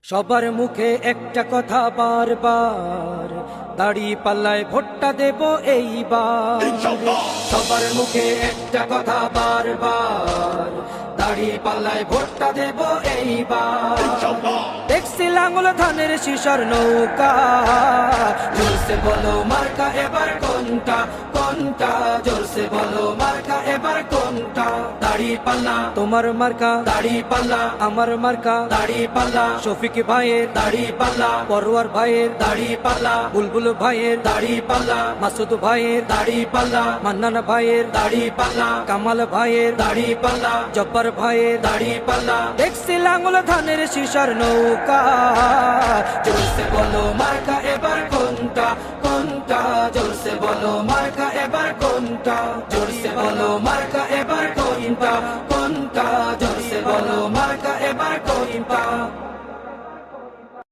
সবার মুখে একটা কথা বারবার, দাড়ি পাল্লায় ভোটটা দেব এইবার। সবার মুখে একটা কথা বারবার, দাড়ি পাল্লায় ভোটটা দেব এইবার। দেখছি লাঙ্গল ধানের শিশর নৌকা, জোরসে বলো মার্কা এবার কোনটা কোনটা, জোরসে বলো মার্কা এবার কোনটা। দাড়ি পাল্লা তোমার মার্কা, দাড়ি পাল্লা আমার মার্কা, দাড়ি পাল্লা শফিক ভাইয়ের দাড়ি পাল্লা, পরোয়ার ভাইয়ের দাড়ি পাল্লা, বুলবুল ভাইয়ের দাড়ি পাল্লা, মাসুদ ভাইয়ের দাড়ি পাল্লা, মান্নান ভাইয়ের দাড়ি পাল্লা, কামাল ভাইয়ের দাড়ি পাল্লা, জব্বার ভাইয়ের দাড়ি পাল্লা। দেখছি লাঙ্গল ধানের শিশর নৌকা, জোরসে বলো মার্কা এবার কোনটা কোনটা, জোরসে বলো মার্কা এবার কোনটা, জোরসে বলো মার্কা এবার কোনটা কোনটা, জোরসে বলো মার্কা এবার কোনটা।